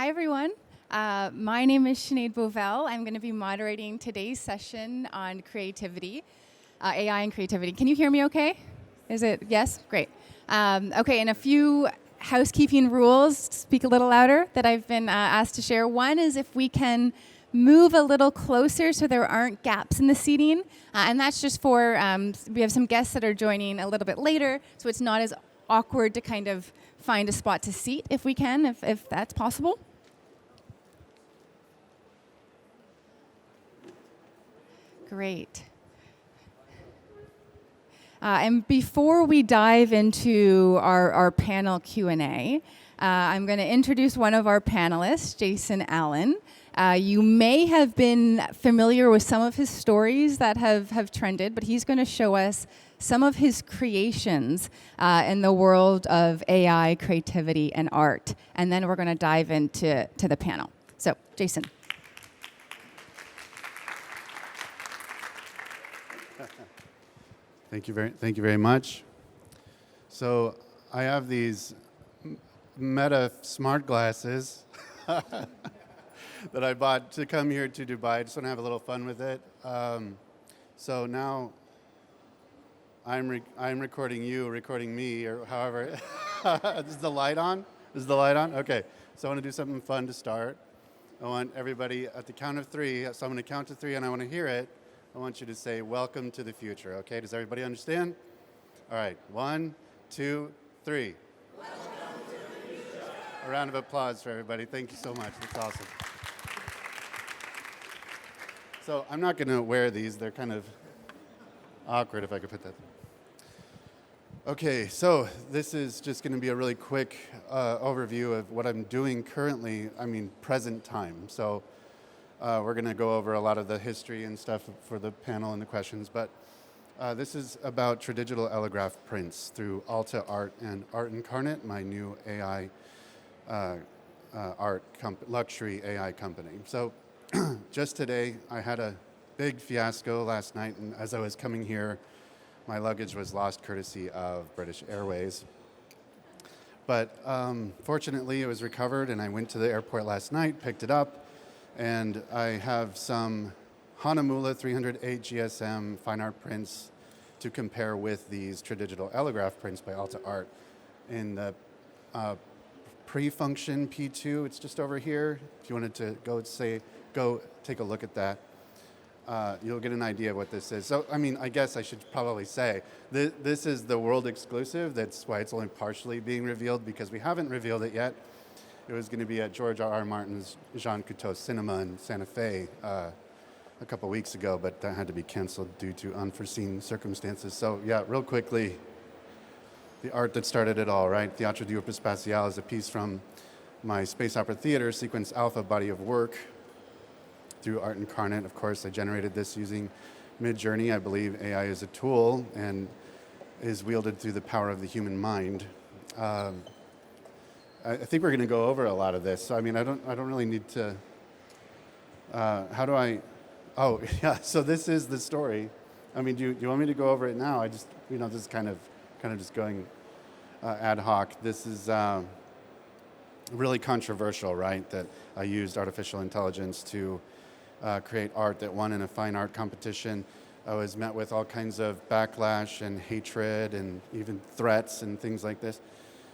Hi, everyone. My name is Sinead Bovell. I'm going to be moderating today's session on creativity, AI and creativity. Can you hear me okay? Is it, yes? Great. Okay, and a few housekeeping rules, speak a little louder, that I've been asked to share. One is if we can move a little closer so there aren't gaps in the seating. And that's just for, we have some guests that are joining a little bit later, so it's not as awkward to kind of find a spot to seat if we can, if that's possible. Great. And before we dive into our panel Q&A, I'm going to introduce one of our panelists, Jason Allen. You may have been familiar with some of his stories that have trended, but he's going to show us some of his creations in the world of AI, creativity, and art. And then we're going to dive into the panel. So, Jason. Thank you very much. So I have these Meta smart glasses that I bought to come here to Dubai. I just want to have a little fun with it. So now I'm recording you, recording me, or however. Is the light on? Is the light on? Okay. So I want to do something fun to start. I want everybody at the count of three. So I'm going to count to three, and I want to hear it. I want you to say, "Welcome to the future." Okay? Does everybody understand? All right. 1, 2, 3. Welcome to the future. A round of applause for everybody. Thank you so much. That's awesome. So I'm not going to wear these. They're kind of awkward if I could put that. Okay. So this is just going to be a really quick overview of what I'm doing currently. I mean, present time. So we're going to go over a lot of the history and stuff for the panel and the questions, but this is about digital allograph prints through Alta Art and Art Incarnate, my new AI luxury AI company. So just today, I had a big fiasco last night, and as I was coming here, my luggage was lost courtesy of British Airways. But fortunately, it was recovered, and I went to the airport last night, picked it up, and I have some Hanamula 308 GSM fine art prints to compare with these digital allograph prints by Alta Art. In the pre-function P2, it's just over here. If you wanted to go take a look at that, you'll get an idea of what this is. So, I mean, I guess I should probably say, this is the world exclusive. That's why it's only partially being revealed, because we haven't revealed it yet. It was going to be at George R.R. Martin's Jean Cousteau Cinema in Santa Fe a couple weeks ago, but that had to be canceled due to unforeseen circumstances. So yeah, real quickly, the art that started it all, right? Teatro di Opera Spaciale is a piece from my Space Opera Theater Sequence Alpha body of work through Art Incarnate. Of course, I generated this using Midjourney. I believe AI is a tool and is wielded through the power of the human mind. I think we're going to go over a lot of this. So I mean, I don't really need to. How do I? Oh, yeah. So this is the story. I mean, do you want me to go over it now? I just, this is kind of just going ad hoc. This is really controversial, right? That I used artificial intelligence to create art that won in a fine art competition. I was met with all kinds of backlash and hatred and even threats and things like this.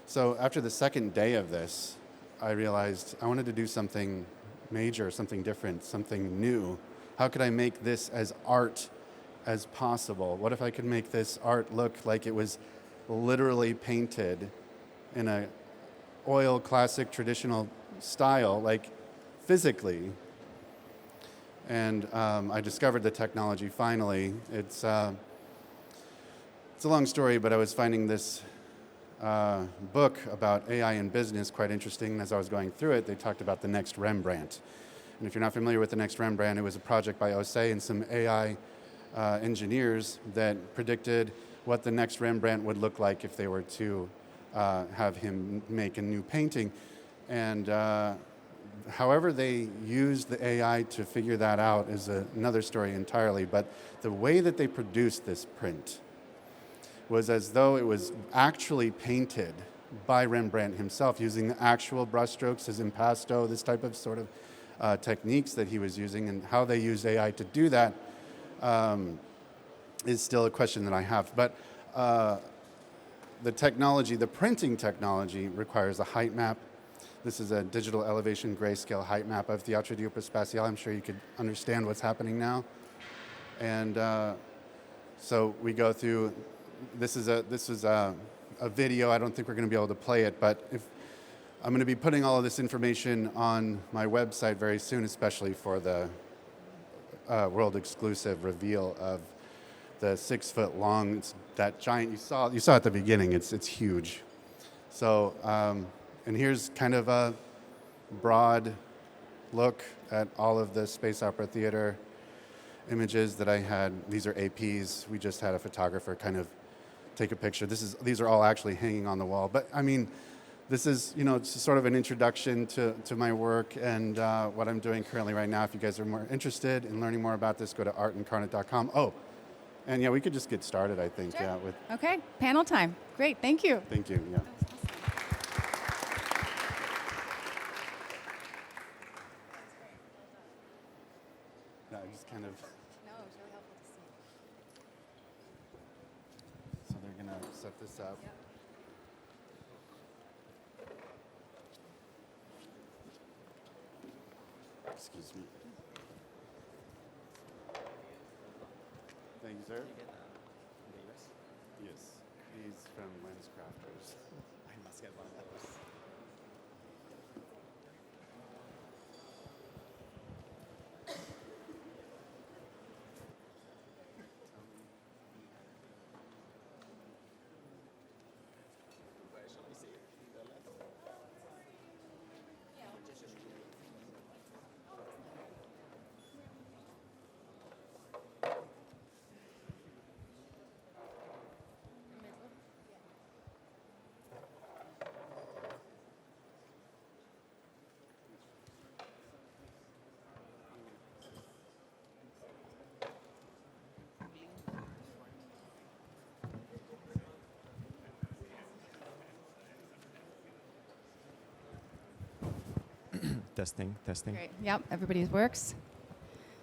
So after the second day of this, I realized I wanted to do something major, something different, something new. How could I make this as art as possible? What if I could make this art look like it was literally painted in a oil classic traditional style, like physically? And I discovered the technology finally. It's a long story, but I was finding this book about AI in business quite interesting. As I was going through it, they talked about the next Rembrandt. And if you're not familiar with the next Rembrandt, it was a project by Osei and some AI engineers that predicted what the next Rembrandt would look like if they were to have him make a new painting. And however they used the AI to figure that out is another story entirely. But the way that they produced this print was as though it was actually painted by Rembrandt himself, using the actual brushstrokes, his impasto, this type of sort of techniques that he was using, and how they use AI to do that is still a question that I have. But the technology, the printing technology, requires a height map. This is a digital elevation grayscale height map of Teatro de Upper Spatial. I'm sure you could understand what's happening now. And so we go through, this is a video. I don't think we're going to be able to play it, but I'm going to be putting all of this information on my website very soon, especially for the world exclusive reveal of the 6 foot long, that giant you saw at the beginning. It's huge. So, and here's kind of a broad look at all of the Space Opera Theater images that I had. These are APs. We just had a photographer kind of take a picture. These are all actually hanging on the wall. But I mean, this is, it's sort of an introduction to my work and what I'm doing currently right now. If you guys are more interested in learning more about this, go to artincarnate.com. Oh, and yeah, we could just get started, I think. Sure. Yeah. Okay, panel time. Great, thank you. Thank you. Yeah. No, I just kind of. No, it's really helpful to see. So they're gonna set this up. Yep. Excuse me. Thank you, sir. Yes, he's from Lens Crafters. I must get one of those. Where shall we see it? The left? Testing. Great. Yep, everybody's works.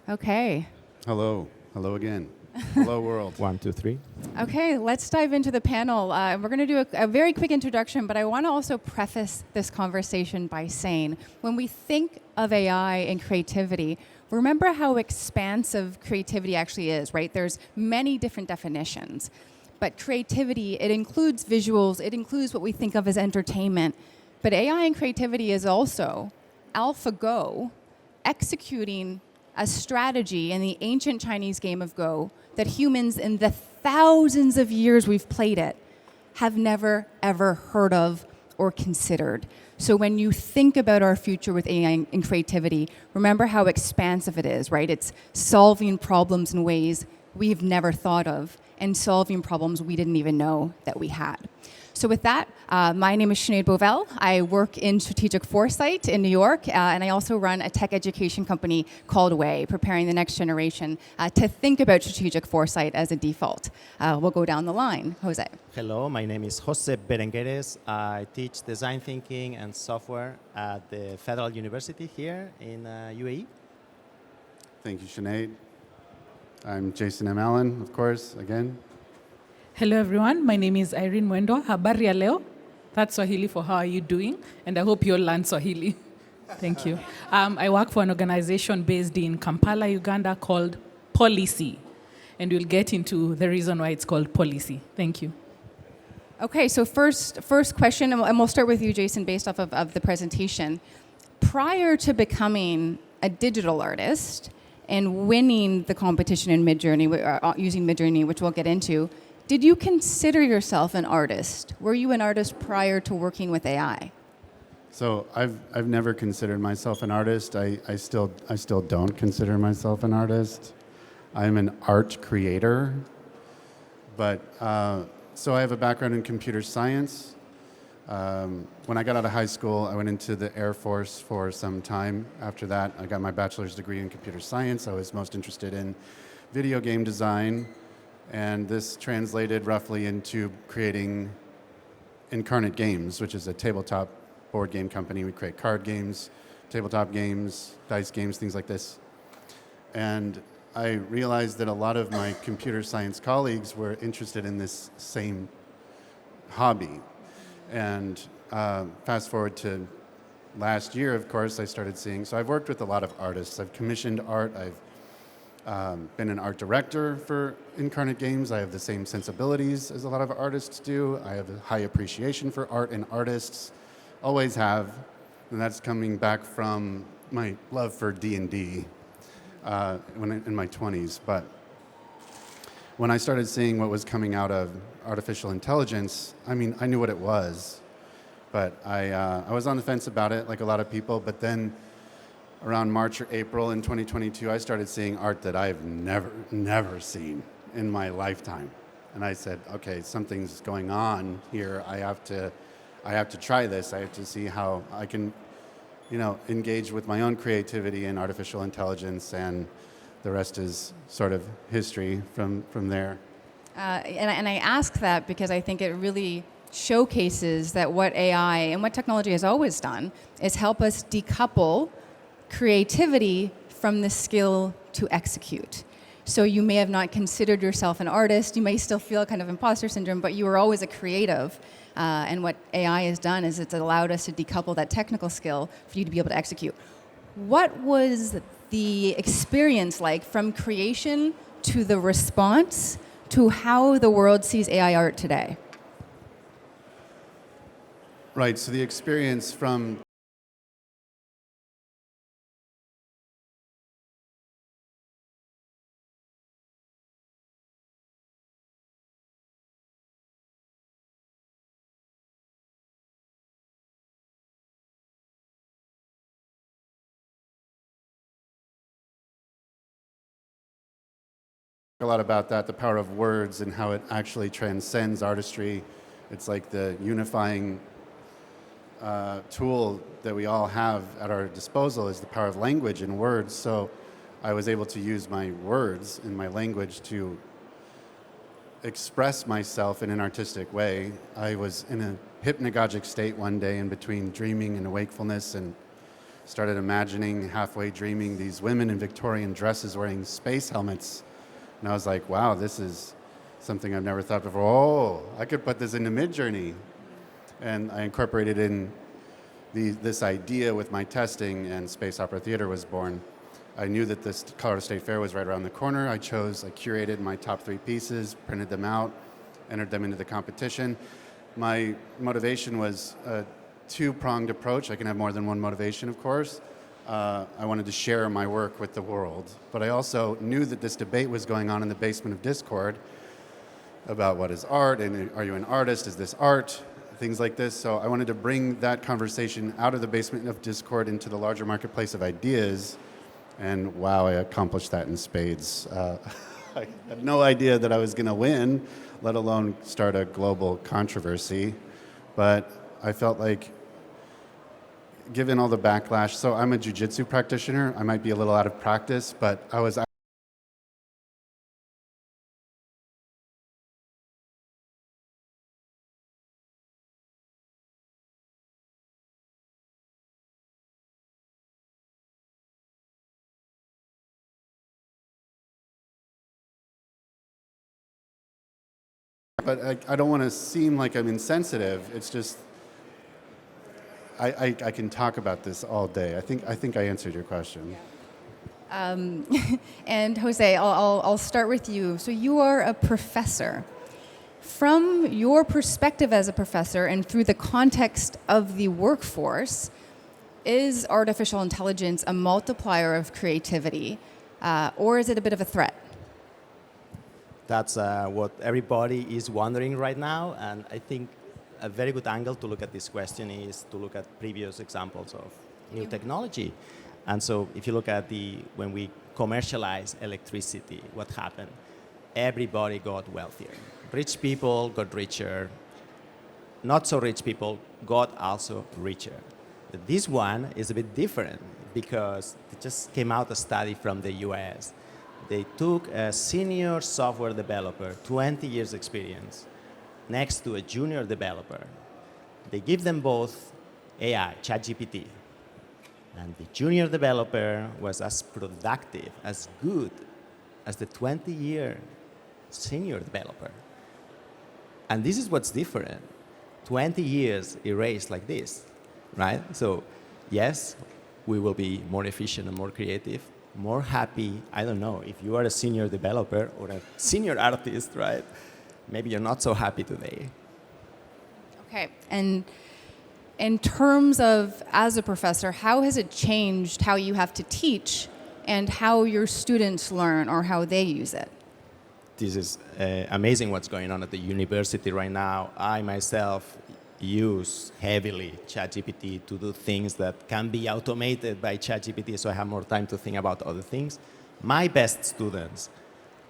Okay. Hello again. Hello, world. 1, 2, 3. Okay, let's dive into the panel. We're going to do a very quick introduction, but I want to also preface this conversation by saying, when we think of AI and creativity, remember how expansive creativity actually is, right? There's many different definitions. But creativity, it includes visuals, it includes what we think of as entertainment. But AI and creativity is also AlphaGo executing a strategy in the ancient Chinese game of Go that humans in the thousands of years we've played it have never, ever heard of or considered. So when you think about our future with AI and creativity, remember how expansive it is, right? It's solving problems in ways we've never thought of and solving problems we didn't even know that we had. So with that, my name is Sinead Bovell. I work in strategic foresight in New York, and I also run a tech education company called WAYE, preparing the next generation to think about strategic foresight as a default. We'll go down the line. Jose. Hello, my name is Jose Berengueres. I teach design thinking and software at the Federal University here in UAE. Thank you, Sinead. I'm Jason M. Allen, of course, again. Hello everyone, my name is Irene Mwendwa. Habari ya leo. That's Swahili for how are you doing? And I hope you all learn Swahili. Thank you. I work for an organization based in Kampala, Uganda called Pollicy. And we'll get into the reason why it's called Pollicy. Thank you. Okay, so first question, and we'll start with you, Jason, based off of the presentation. Prior to becoming a digital artist and winning the competition in Midjourney, using Midjourney, which we'll get into, did you consider yourself an artist? Were you an artist prior to working with AI? So I've never considered myself an artist. I still don't consider myself an artist. I'm an art creator. But so I have a background in computer science. When I got out of high school, I went into the Air Force for some time. After that, I got my bachelor's degree in computer science. I was most interested in video game design. And this translated roughly into creating Incarnate Games, which is a tabletop board game company. We create card games, tabletop games, dice games, things like this. And I realized that a lot of my computer science colleagues were interested in this same hobby. And fast forward to last year, of course, I started seeing, so I've worked with a lot of artists. I've commissioned art. I've been an art director for Incarnate Games. I have the same sensibilities as a lot of artists do. I have a high appreciation for art and artists, always have. And that's coming back from my love for D&D in my 20s. But when I started seeing what was coming out of artificial intelligence, I mean, I knew what it was. But I was on the fence about it, like a lot of people. But then around March or April in 2022, I started seeing art that I've never seen in my lifetime. And I said, okay, something's going on here. I have to try this. I have to see how I can, engage with my own creativity and artificial intelligence, and the rest is sort of history from there. And I ask that because I think it really showcases that what AI and what technology has always done is help us decouple creativity from the skill to execute. So you may have not considered yourself an artist, you may still feel kind of imposter syndrome, but you were always a creative. And what AI has done is it's allowed us to decouple that technical skill for you to be able to execute. What was the experience like from creation to the response to how the world sees AI art today? Right, so the experience from a lot about that, the power of words and how it actually transcends artistry. It's like the unifying tool that we all have at our disposal is the power of language and words. So I was able to use my words and my language to express myself in an artistic way. I was in a hypnagogic state one day in between dreaming and wakefulness, and started imagining, halfway dreaming, these women in Victorian dresses wearing space helmets. And I was like, wow, this is something I've never thought before. Oh, I could put this into Midjourney. And I incorporated in this idea with my testing, and Space Opera Theater was born. I knew that this Colorado State Fair was right around the corner. I curated my top 3 pieces, printed them out, entered them into the competition. My motivation was a 2-pronged approach. I can have more than one motivation, of course. I wanted to share my work with the world, but I also knew that this debate was going on in the basement of Discord about what is art, and are you an artist, is this art, things like this. So I wanted to bring that conversation out of the basement of Discord into the larger marketplace of ideas, and wow, I accomplished that in spades. I had no idea that I was going to win, let alone start a global controversy, but I felt like, given all the backlash, so I'm a jiu-jitsu practitioner. I might be a little out of practice, but I was I don't want to seem like I'm insensitive. It's just I can talk about this all day. I think I answered your question. And Jose, I'll start with you. So you are a professor. From your perspective as a professor and through the context of the workforce, is artificial intelligence a multiplier of creativity, or is it a bit of a threat? That's what everybody is wondering right now, and I think a very good angle to look at this question is to look at previous examples of new technology. And so if you look at when we commercialize electricity, what happened? Everybody got wealthier. Rich people got richer. Not so rich people got also richer. But this one is a bit different because it just came out a study from the US. They took a senior software developer, 20 years experience, next to a junior developer, They give them both AI, ChatGPT. And the junior developer was as productive, as good as the 20-year senior developer. And this is what's different. 20 years erased like this, right? So yes, we will be more efficient and more creative, more happy. I don't know, if you are a senior developer or a senior artist, right? Maybe you're not so happy today. Okay, and in terms of, as a professor, how has it changed how you have to teach and how your students learn or how they use it? This is amazing what's going on at the university right now. I myself use heavily ChatGPT to do things that can be automated by ChatGPT, so I have more time to think about other things. My best students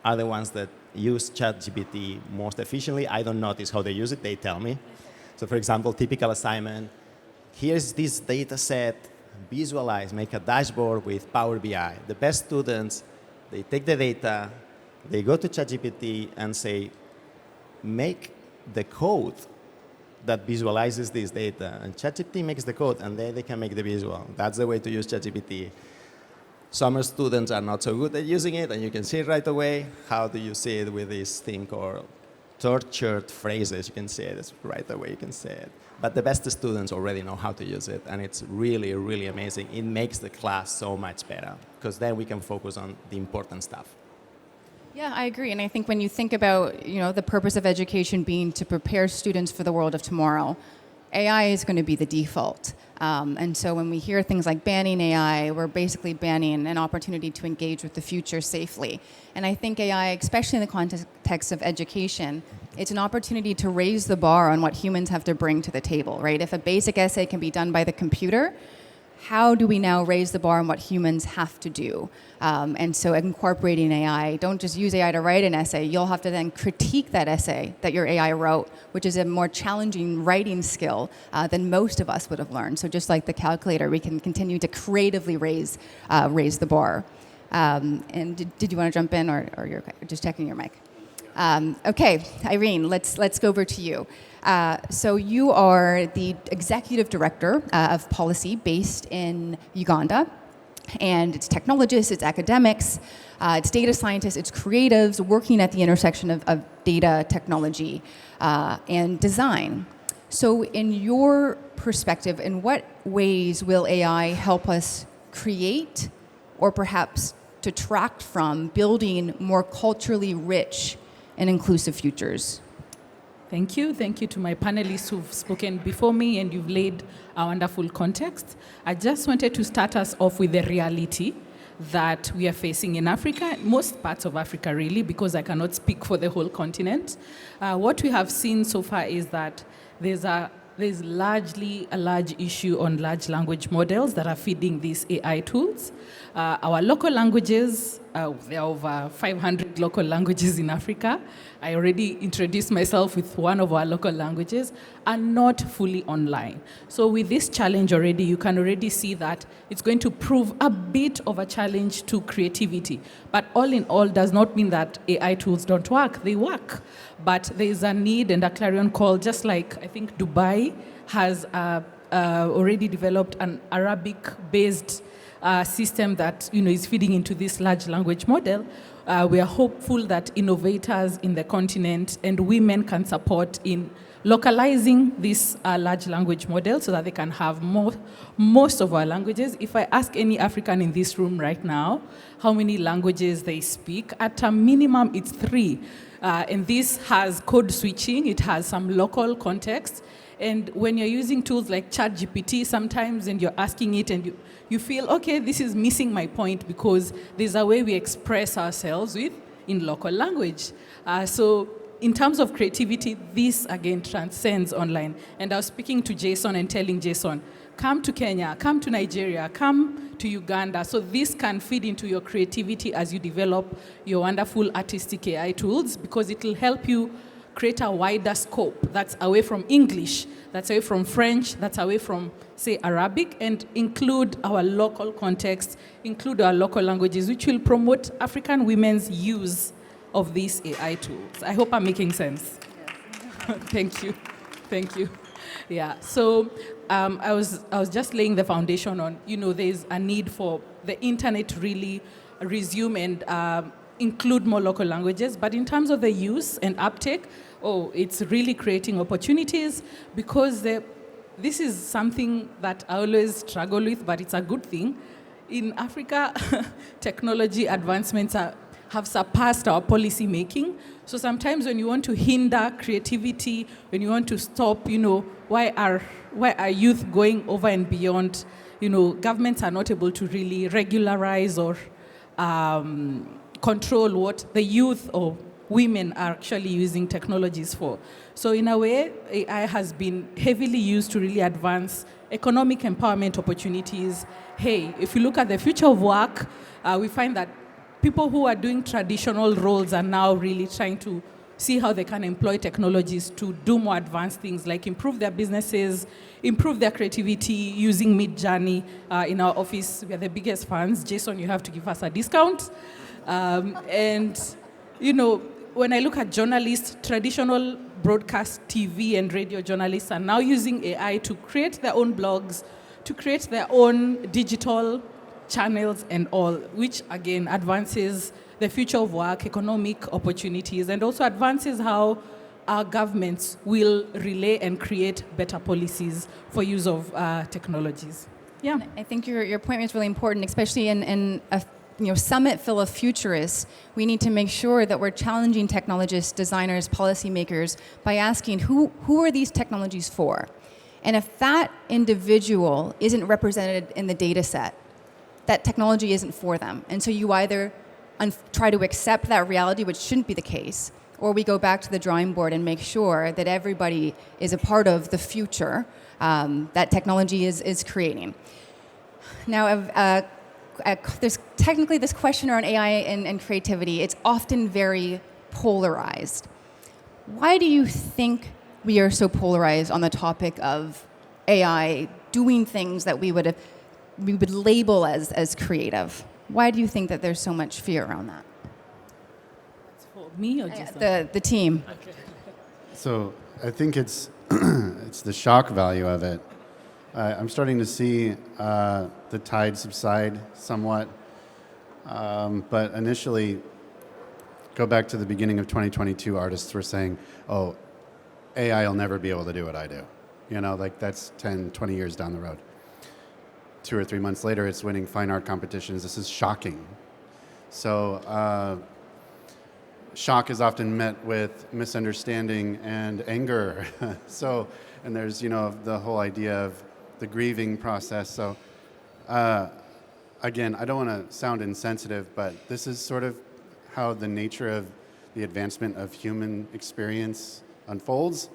are the ones that use ChatGPT most efficiently. I don't notice how they use it, they tell me. So for example, typical assignment, here's this data set, visualize, make a dashboard with Power BI. The best students, they take the data, they go to ChatGPT and say, make the code that visualizes this data. And ChatGPT makes the code, and then they can make the visual. That's the way to use ChatGPT. Some students are not so good at using it, and you can see it right away. How do you see it with this thing called tortured phrases? You can see it right away, you can say it. But the best students already know how to use it, and it's really, really amazing. It makes the class so much better, because then we can focus on the important stuff. Yeah, I agree. And I think when you think about, the purpose of education being to prepare students for the world of tomorrow, AI is going to be the default. And so when we hear things like banning AI, we're basically banning an opportunity to engage with the future safely. And I think AI, especially in the context of education, it's an opportunity to raise the bar on what humans have to bring to the table, right? If a basic essay can be done by the computer, how do we now raise the bar on what humans have to do? And so incorporating AI, don't just use AI to write an essay, you'll have to then critique that essay that your AI wrote, which is a more challenging writing skill than most of us would have learned. So just like the calculator, we can continue to creatively raise the bar. And did you want to jump in, or you're just checking your mic? Okay, Irene, let's go over to you. So you are the executive director of Pollicy based in Uganda. And it's technologists, it's academics, it's data scientists, it's creatives working at the intersection of data, technology, and design. So in your perspective, in what ways will AI help us create or perhaps detract from building more culturally rich and inclusive futures? Thank you. Thank you to my panelists who've spoken before me, and you've laid a wonderful context. I just wanted to start us off with the reality that we are facing in Africa, most parts of Africa really, because I cannot speak for the whole continent. What we have seen so far is that there's largely a large issue on large language models that are feeding these AI tools. Our local languages, there are over 500 local languages in Africa. I already introduced myself with one of our local languages, are not fully online. So with this challenge already, you can already see that it's going to prove a bit of a challenge to creativity. But all in all, does not mean that AI tools don't work. They work. But there is a need and a clarion call, just like I think Dubai has already developed an Arabic-based system that is feeding into this large language model. We are hopeful that innovators in the continent and women can support in localizing this large language model so that they can have most of our languages. If I ask any African in this room right now how many languages they speak, at a minimum it's 3. And this has code switching, it has some local context. And when you're using tools like ChatGPT sometimes and you're asking it and you feel, okay, this is missing my point because there's a way we express ourselves in local language. So in terms of creativity, this again transcends online. And I was speaking to Jason and telling Jason, come to Kenya, come to Nigeria, come to Uganda. So this can feed into your creativity as you develop your wonderful artistic AI tools, because it will help you create a wider scope that's away from English, that's away from French, that's away from, say, Arabic, and include our local context, include our local languages, which will promote African women's use of these AI tools. I hope I'm making sense. Yes. Thank you. Thank you. Yeah. So I was just laying the foundation on, there's a need for the internet to really resume and include more local languages. But in terms of the use and uptake, it's really creating opportunities because this is something that I always struggle with, but it's a good thing. In Africa, technology advancements have surpassed our policy making. So sometimes when you want to hinder creativity, when you want to stop, why are youth going over and beyond, governments are not able to really regularize or control what the youth or women are actually using technologies for. So in a way, AI has been heavily used to really advance economic empowerment opportunities. Hey, if you look at the future of work, we find that people who are doing traditional roles are now really trying to see how they can employ technologies to do more advanced things like improve their businesses, improve their creativity using Midjourney. In our office, we are the biggest fans. Jason, you have to give us a discount. When I look at journalists, traditional broadcast TV and radio journalists are now using AI to create their own blogs, to create their own digital channels and all, which again advances the future of work, economic opportunities, and also advances how our governments will relay and create better policies for use of technologies. Yeah. I think your point is really important, especially in a summit full of futurists. We need to make sure that we're challenging technologists, designers, policymakers by asking who are these technologies for? And if that individual isn't represented in the data set, that technology isn't for them. And so you either try to accept that reality, which shouldn't be the case, or we go back to the drawing board and make sure that everybody is a part of the future that technology is creating. Now, there's technically this question around AI and creativity. It's often very polarized. Why do you think we are so polarized on the topic of AI doing things that we would label as creative? Why do you think that there's so much fear around that? For me or just the team? Okay. So I think it's it's the shock value of it. I'm starting to see the tide subside somewhat, but initially, go back to the beginning of 2022, artists were saying, "Oh, AI will never be able to do what I do." That's 10, 20 years down the road. 2 or 3 months later, it's winning fine art competitions. This is shocking. So shock is often met with misunderstanding and anger. And there's, the whole idea of the grieving process. So again, I don't want to sound insensitive, but this is sort of how the nature of the advancement of human experience unfolds.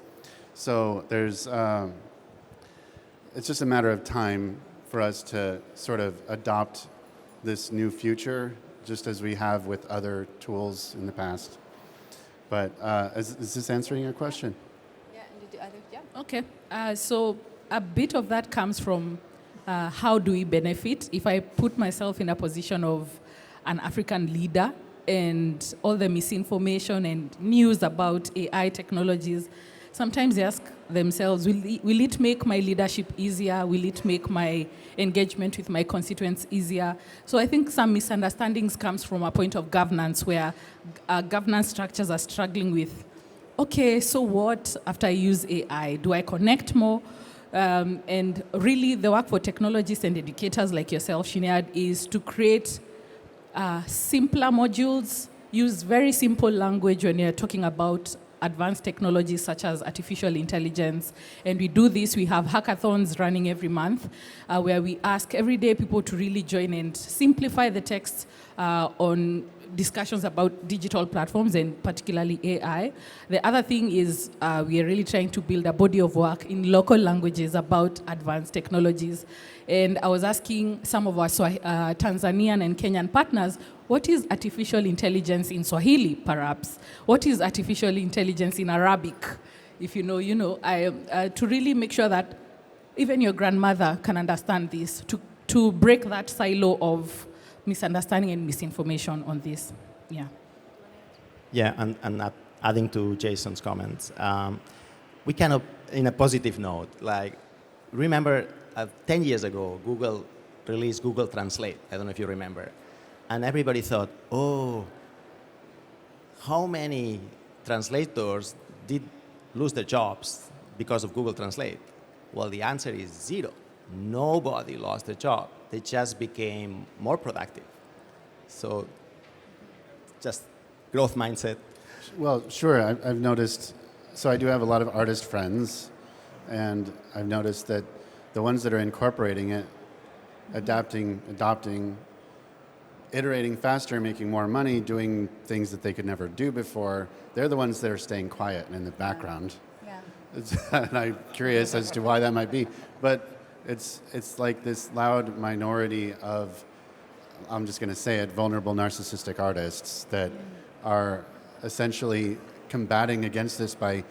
So it's just a matter of time for us to sort of adopt this new future, just as we have with other tools in the past. But is this answering your question? Yeah. Okay. So a bit of that comes from how do we benefit? If I put myself in a position of an African leader and all the misinformation and news about AI technologies, sometimes they ask themselves, will it make my leadership easier? Will it make my engagement with my constituents easier? So I think some misunderstandings comes from a point of governance where governance structures are struggling with, okay, so what after I use AI? Do I connect more? And really the work for technologists and educators like yourself, Sinead, is to create simpler modules, use very simple language when you're talking about advanced technologies such as artificial intelligence. And we do this, we have hackathons running every month where we ask everyday people to really join and simplify the text on discussions about digital platforms and particularly AI. The other thing is we are really trying to build a body of work in local languages about advanced technologies. And I was asking some of our Tanzanian and Kenyan partners, what is artificial intelligence in Swahili, perhaps? What is artificial intelligence in Arabic? If you know, to really make sure that even your grandmother can understand this, to break that silo of misunderstanding and misinformation on this. Yeah. Yeah, and adding to Jason's comments, we cannot in a positive note. Like, remember 10 years ago, Google released Google Translate. I don't know if you remember. And everybody thought, oh, how many translators did lose their jobs because of Google Translate? Well, the answer is zero. Nobody lost their job. They just became more productive. So just growth mindset. Well, sure. I've noticed, so I do have a lot of artist friends, and I've noticed that the ones that are incorporating it, adopting, iterating faster, making more money, doing things that they could never do before, they're the ones that are staying quiet and in the background. Yeah. And I'm curious as to why that might be. But it's like this loud minority of, I'm just going to say it, vulnerable narcissistic artists that are essentially combating against this by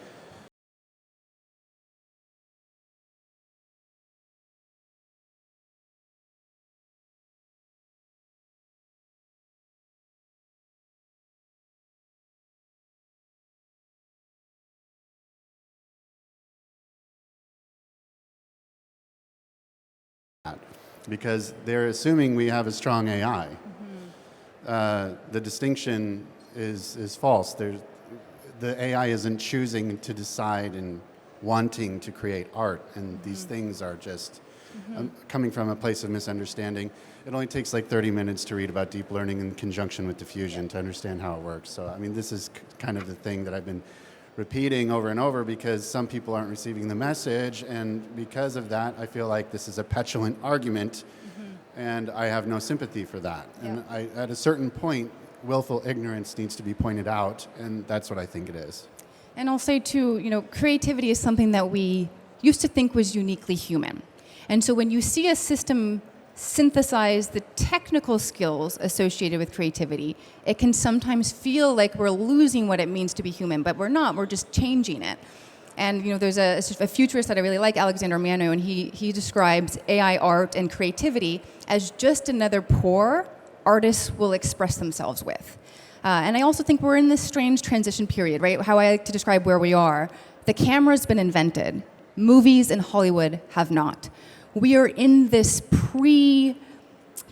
because they're assuming we have a strong AI. The distinction is false. The AI isn't choosing to decide and wanting to create art, and these things are just coming from a place of misunderstanding. It only takes like 30 minutes to read about deep learning in conjunction with diffusion to understand how it works. So, I mean, this is kind of the thing that I've been repeating over and over because some people aren't receiving the message, and because of that, I feel like this is a petulant argument, and I have no sympathy for that. And at a certain point, willful ignorance needs to be pointed out, and that's what I think it is. And I'll say too, creativity is something that we used to think was uniquely human. And so when you see a system synthesize the technical skills associated with creativity, it can sometimes feel like we're losing what it means to be human, but we're not. We're just changing it. And there's a futurist that I really like, Alexander Mano, and he describes AI art and creativity as just another pore artists will express themselves with. And I also think we're in this strange transition period, right? How I like to describe where we are. The camera's been invented. Movies in Hollywood have not. We are in this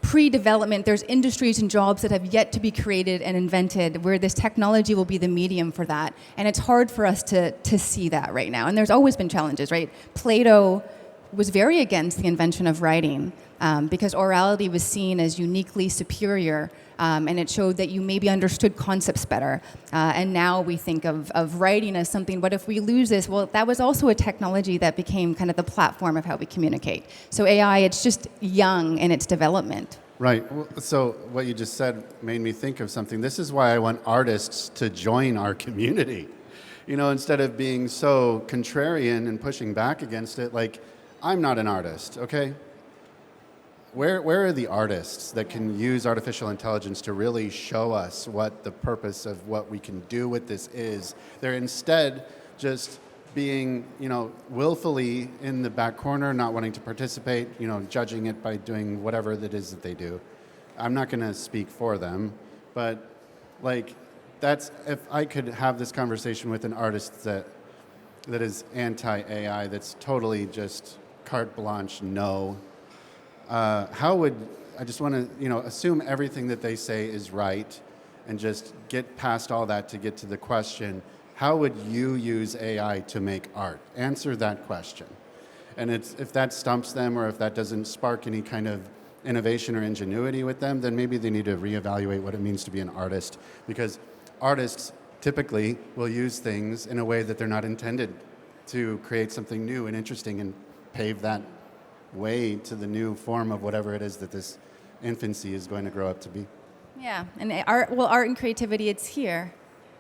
pre-development. There's industries and jobs that have yet to be created and invented where this technology will be the medium for that. And it's hard for us to see that right now. And there's always been challenges, right? Plato was very against the invention of writing because orality was seen as uniquely superior, and it showed that you maybe understood concepts better. And now we think of writing as something, but if we lose this, well, that was also a technology that became kind of the platform of how we communicate. So AI, it's just young in its development. Right. Well, so what you just said made me think of something. This is why I want artists to join our community. Instead of being so contrarian and pushing back against it, like, I'm not an artist, okay? Where are the artists that can use artificial intelligence to really show us what the purpose of what we can do with this is? They're instead just being, willfully in the back corner, not wanting to participate, judging it by doing whatever it is that they do. I'm not going to speak for them, but if I could have this conversation with an artist that is anti-AI, that's totally just carte blanche, no. How would I just want to, assume everything that they say is right and just get past all that to get to the question, how would you use AI to make art? Answer that question. And if that stumps them or if that doesn't spark any kind of innovation or ingenuity with them, then maybe they need to reevaluate what it means to be an artist, because artists typically will use things in a way that they're not intended to create something new and interesting and pave that way to the new form of whatever it is that this infancy is going to grow up to be. Yeah, and art and creativity, it's here.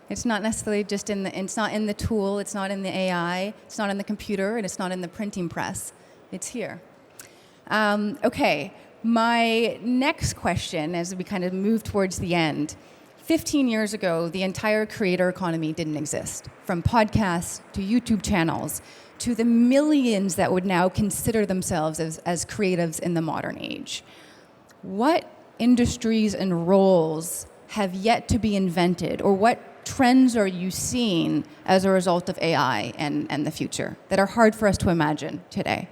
It's not necessarily just it's not in the tool, it's not in the AI, it's not in the computer, and it's not in the printing press. It's here. Okay, my next question as we kind of move towards the end. 15 years ago, the entire creator economy didn't exist. From podcasts to YouTube channels to the millions that would now consider themselves as creatives in the modern age. What industries and roles have yet to be invented, or what trends are you seeing as a result of AI and the future that are hard for us to imagine today?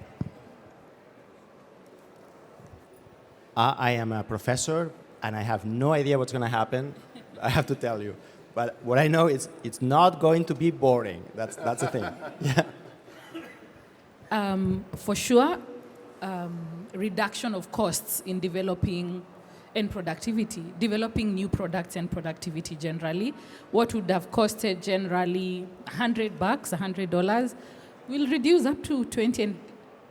I am a professor, and I have no idea what's going to happen. I have to tell you. But what I know is it's not going to be boring. That's the thing. Yeah. For sure, reduction of costs in developing and productivity, developing new products and productivity generally. What would have costed generally $100, $100, will reduce up to 20. And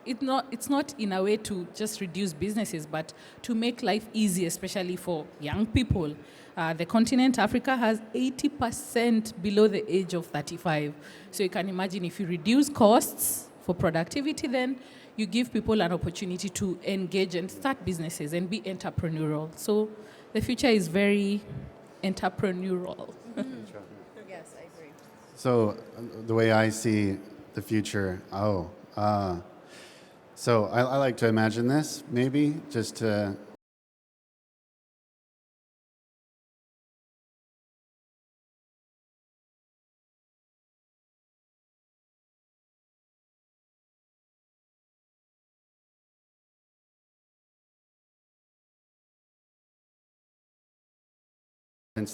it's not in a way to just reduce businesses, but to make life easy, especially for young people. The continent, Africa, has 80% below the age of 35. So you can imagine if you reduce costs for productivity, then you give people an opportunity to engage and start businesses and be entrepreneurial. So the future is very entrepreneurial. Yes, I agree. So the way I see the future, so I like to imagine this, maybe, just to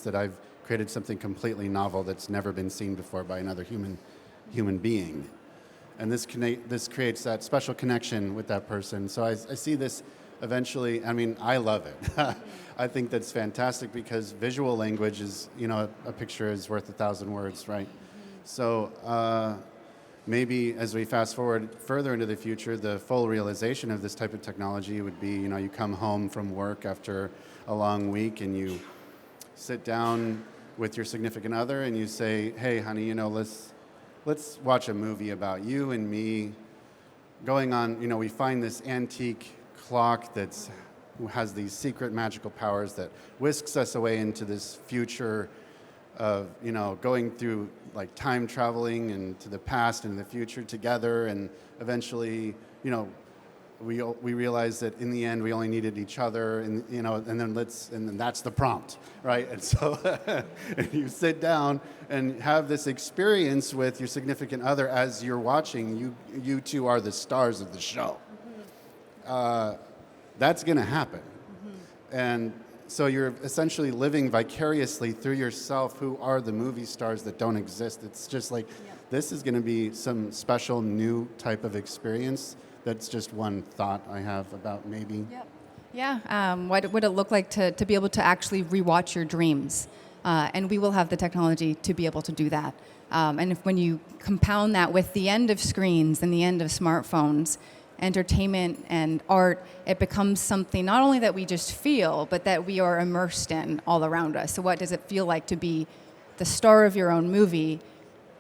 that I've created something completely novel that's never been seen before by another human being. And this creates that special connection with that person. So I see this eventually, I mean, I love it. I think that's fantastic because visual language is, a picture is worth 1,000 words, right? So maybe as we fast forward further into the future, the full realization of this type of technology would be, you come home from work after a long week and you sit down with your significant other and you say, hey, honey, let's watch a movie about you and me going on, we find this antique clock that has these secret magical powers that whisks us away into this future of, going through like time traveling and to the past and the future together, and eventually, we realized that in the end we only needed each other, and and then that's the prompt, right? And so you sit down and have this experience with your significant other as you're watching. You two are the stars of the show. That's going to happen, and so you're essentially living vicariously through yourself, who are the movie stars that don't exist. It's just like this is going to be some special new type of experience. That's just one thought I have about maybe. Yep. Yeah. What would it look like to be able to actually rewatch your dreams? And we will have the technology to be able to do that. And when you compound that with the end of screens and the end of smartphones, entertainment and art, it becomes something not only that we just feel, but that we are immersed in all around us. So what does it feel like to be the star of your own movie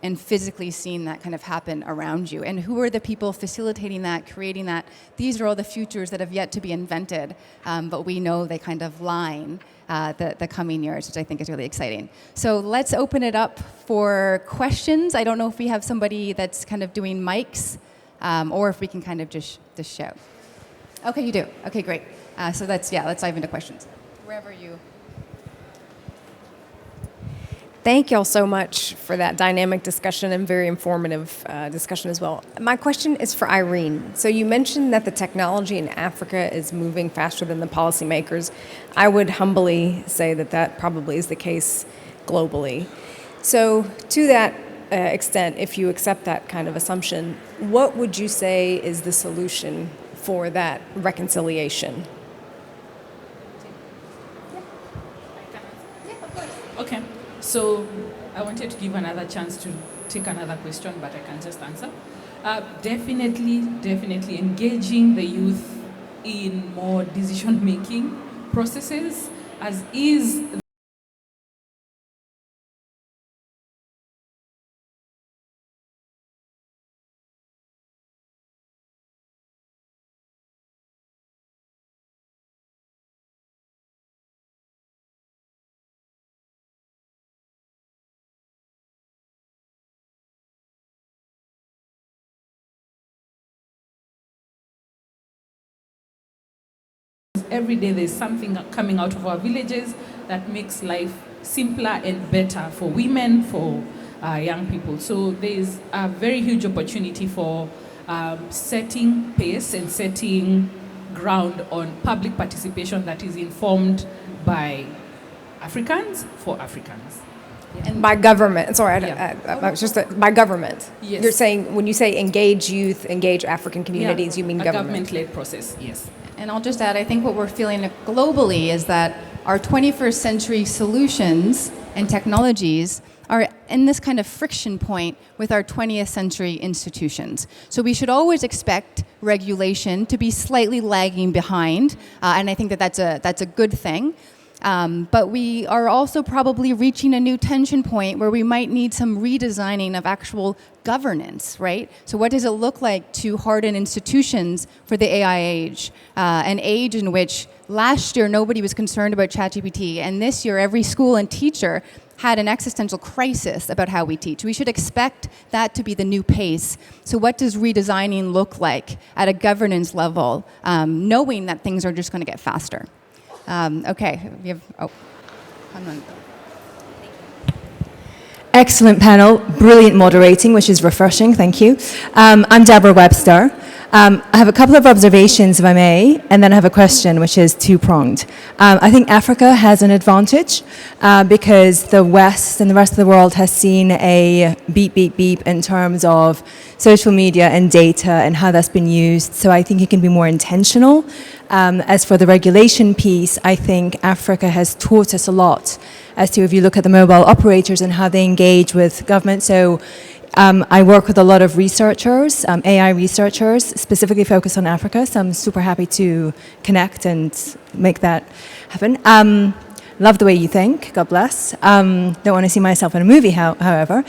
and physically seeing that kind of happen around you? And who are the people facilitating that, creating that? These are all the futures that have yet to be invented, but we know they kind of line the coming years, which I think is really exciting. So let's open it up for questions. I don't know if we have somebody that's kind of doing mics, or if we can kind of just shout. Okay, you do. Okay, great. So let's dive into questions. Wherever you... Thank y'all so much for that dynamic discussion and very informative discussion as well. My question is for Irene. So you mentioned that the technology in Africa is moving faster than the policymakers. I would humbly say that probably is the case globally. So to that extent, if you accept that kind of assumption, what would you say is the solution for that reconciliation? Okay. So I wanted to give another chance to take another question, but I can just answer. Definitely engaging the youth in more decision-making processes, as is every day there's something coming out of our villages that makes life simpler and better for women, for young people. So there's a very huge opportunity for setting pace and setting ground on public participation that is informed by Africans for Africans. And by government, sorry, Yeah. I was just by government. Yes. You're saying when you say engage youth, engage African communities, you mean a government. government-led process, yes. And I'll just add, I think what we're feeling globally is that our 21st century solutions and technologies are in this kind of friction point with our 20th century institutions. So we should always expect regulation to be slightly lagging behind, and I think that that's a good thing. But we are also probably reaching a new tension point where we might need some redesigning of actual governance, right? So what does it look like to harden institutions for the AI age? An age in which last year nobody was concerned about ChatGPT, and this year every school and teacher had an existential crisis about how we teach. We should expect that to be the new pace. So what does redesigning look like at a governance level, knowing that things are just going to get faster? Okay, we have, come on. Excellent panel, brilliant moderating, which is refreshing, thank you. I'm Deborah Webster. I have a couple of observations, if I may, and then I have a question, which is two-pronged. I think Africa has an advantage because the West and the rest of the world has seen a beep, beep, beep in terms of social media and data and how that's been used. So I think it can be more intentional. As for the regulation piece, I think Africa has taught us a lot as to if you look at the mobile operators and how they engage with government. So I work with a lot of researchers, AI researchers, specifically focused on Africa, so I'm super happy to connect and make that happen. Love the way you think, God bless. Don't want to see myself in a movie, however.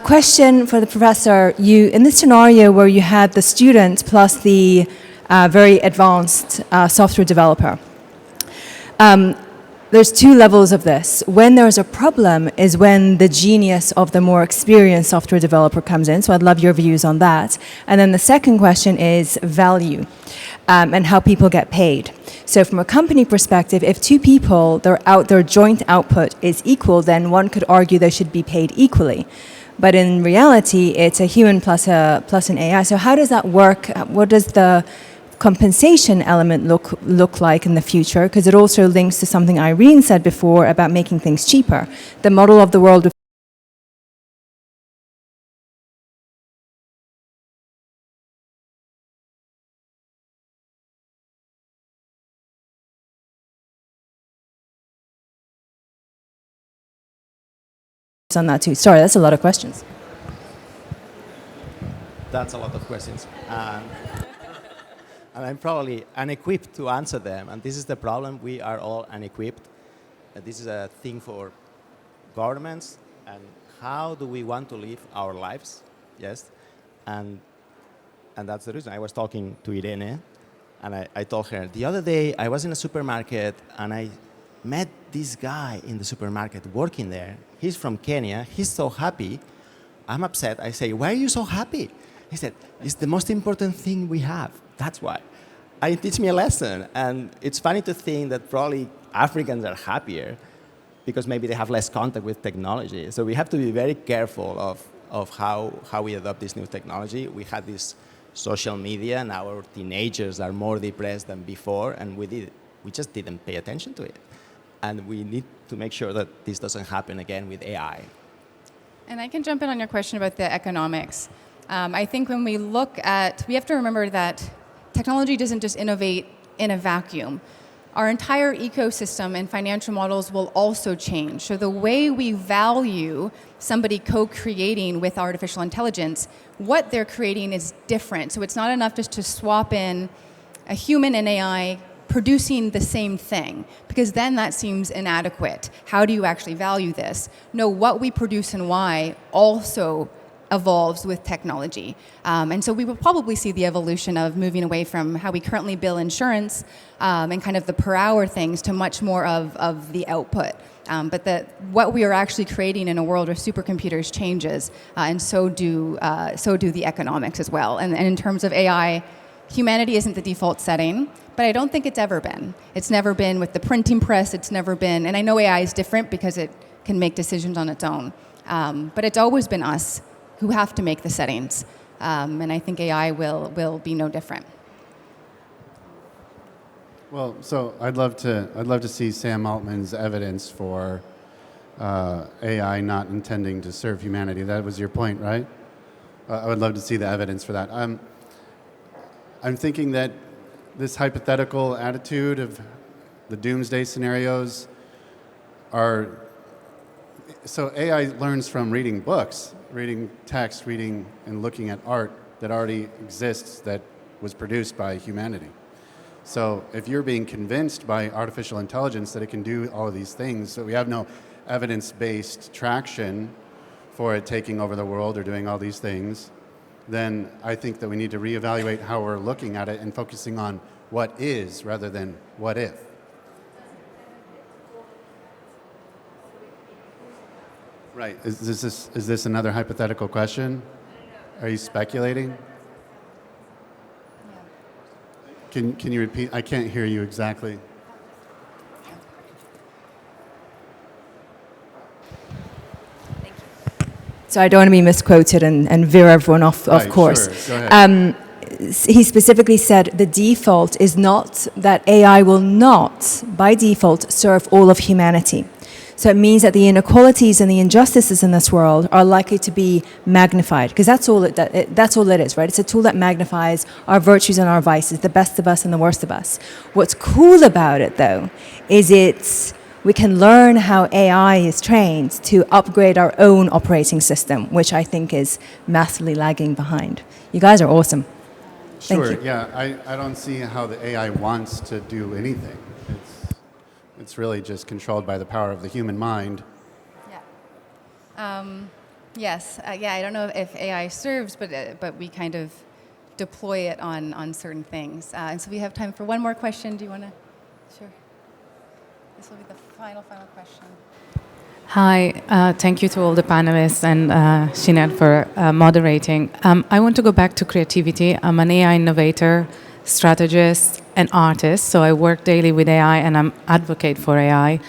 Question for the professor, you in this scenario where you had the student plus the very advanced software developer, there's two levels of this. When there's a problem is when the genius of the more experienced software developer comes in. So I'd love your views on that. And then the second question is value and how people get paid. So from a company perspective, if two people, their joint output is equal, then one could argue they should be paid equally. But in reality, it's a human plus an AI. So how does that work? What does the compensation element look like in the future? Because it also links to something Irene said before about making things cheaper. The model of the world on that too. Sorry, that's a lot of questions. That's a lot of questions. And I'm probably unequipped to answer them. And this is the problem. We are all unequipped. This is a thing for governments. And how do we want to live our lives? Yes. And that's the reason. I was talking to Irene, and I told her, the other day I was in a supermarket, and I met this guy in the supermarket working there. He's from Kenya. He's so happy. I'm upset. I say, why are you so happy? He said, it's the most important thing we have. That's why. And it teach me a lesson. And it's funny to think that probably Africans are happier because maybe they have less contact with technology. So we have to be very careful of how we adopt this new technology. We had this social media, and our teenagers are more depressed than before, and we just didn't pay attention to it. And we need to make sure that this doesn't happen again with AI. And I can jump in on your question about the economics. I think when we look at, we have to remember that technology doesn't just innovate in a vacuum. Our entire ecosystem and financial models will also change. So the way we value somebody co-creating with artificial intelligence, what they're creating is different. So it's not enough just to swap in a human and AI producing the same thing, because then that seems inadequate. How do you actually value this? No, what we produce and why also evolves with technology. And so we will probably see the evolution of moving away from how we currently bill insurance and kind of the per hour things to much more of the output. But what we are actually creating in a world where supercomputers changes, and so do the economics as well. And in terms of AI humanity isn't the default setting, but I don't think it's ever been. It's never been with the printing press. It's never been, and I know AI is different because it can make decisions on its own. But it's always been us who have to make the settings. And I think AI will be no different. Well, so I'd love to see Sam Altman's evidence for AI not intending to serve humanity. That was your point, right? I would love to see the evidence for that. I'm thinking that this hypothetical attitude of the doomsday scenarios are, so AI learns from reading books, reading text, reading and looking at art that already exists, that was produced by humanity. So if you're being convinced by artificial intelligence that it can do all of these things, so we have no evidence-based traction for it taking over the world or doing all these things, then I think that we need to reevaluate how we're looking at it and focusing on what is rather than what if. Right. Is this another hypothetical question? Are you speculating? Can you repeat? I can't hear you exactly. So I don't want to be misquoted and veer everyone off course. Sure. Go ahead. He specifically said the default is not that AI will not, by default, serve all of humanity. So it means that the inequalities and the injustices in this world are likely to be magnified, because that's all it is, right? It's a tool that magnifies our virtues and our vices, the best of us and the worst of us. What's cool about it, though, is we can learn how AI is trained to upgrade our own operating system, which I think is massively lagging behind. You guys are awesome. Thank Sure, you. yeah, I don't see how the AI wants to do anything. It's really just controlled by the power of the human mind. Yeah. Yes. Yeah. I don't know if AI serves, but we kind of deploy it on certain things. And so we have time for one more question. Do you want to? Sure. This will be the final question. Hi, thank you to all the panelists and Sinead for moderating. I want to go back to creativity. I'm an AI innovator, strategist, and artist, so I work daily with AI and I'm advocate for AI.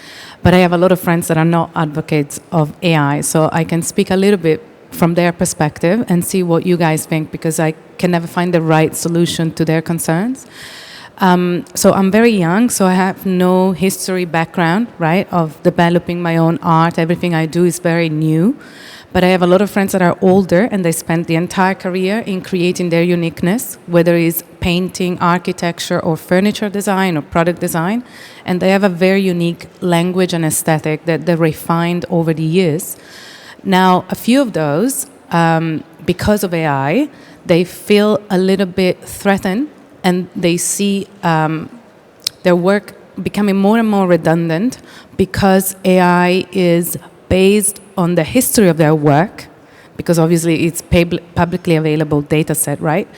But I have a lot of friends that are not advocates of AI, so I can speak a little bit from their perspective and see what you guys think, because I can never find the right solution to their concerns. So I'm very young, so I have no history background, right, of developing my own art. Everything I do is very new. But I have a lot of friends that are older, and they spent the entire career in creating their uniqueness, whether it's painting, architecture, or furniture design, or product design. And they have a very unique language and aesthetic that they refined over the years. Now, a few of those, because of AI, they feel a little bit threatened, and they see their work becoming more and more redundant because AI is based on the history of their work, because obviously it's publicly available data set, right?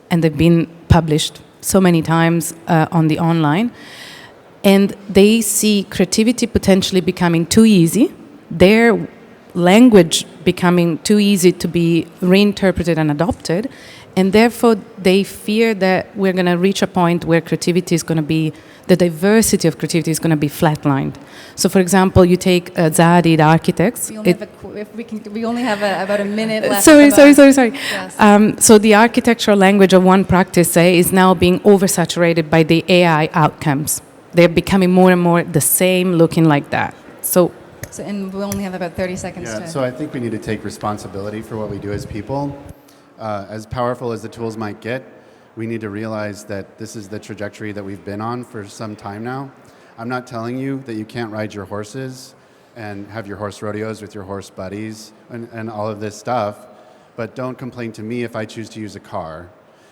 And they've been published so many times on the online. And they see creativity potentially becoming too easy, their language becoming too easy to be reinterpreted and adopted, and therefore they fear that we're going to reach a point where creativity is going to be, the diversity of creativity is going to be flatlined. So, for example, you take Zadi, the architects. We only have about a minute left. Sorry. Yes. So the architectural language of one practice, say, is now being oversaturated by the AI outcomes. They're becoming more and more the same, looking like that. And we only have about 30 seconds to... So I think we need to take responsibility for what we do as people. As powerful as the tools might get, we need to realize that this is the trajectory that we've been on for some time now. I'm not telling you that you can't ride your horses and have your horse rodeos with your horse buddies and all of this stuff, but don't complain to me if I choose to use a car.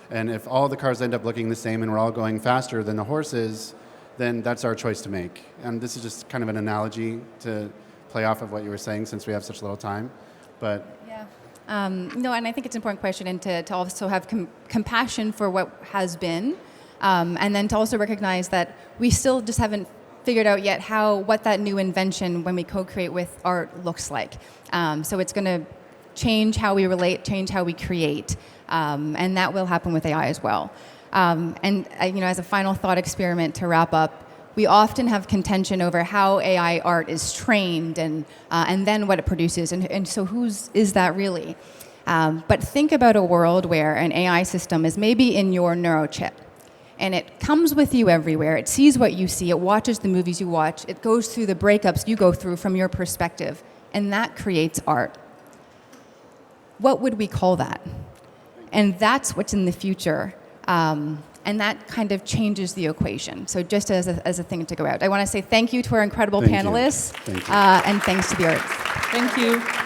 And if all the cars end up looking the same and we're all going faster than the horses, then that's our choice to make. And this is just kind of an analogy to play off of what you were saying, since we have such little time. But no, and I think it's an important question, and to also have compassion for what has been, and then to also recognize that we still just haven't figured out yet what that new invention, when we co-create with art, looks like. So it's going to change how we relate, change how we create, and that will happen with AI as well. As a final thought experiment to wrap up, we often have contention over how AI art is trained and then what it produces, and so whose is that really? But think about a world where an AI system is maybe in your neurochip, and it comes with you everywhere. It sees what you see. It watches the movies you watch. It goes through the breakups you go through from your perspective, and that creates art. What would we call that? And that's what's in the future. And that kind of changes the equation. So just as a thing to go out. I want to say thank you to our incredible panelists. Thank you. And thanks to the arts. Thank you.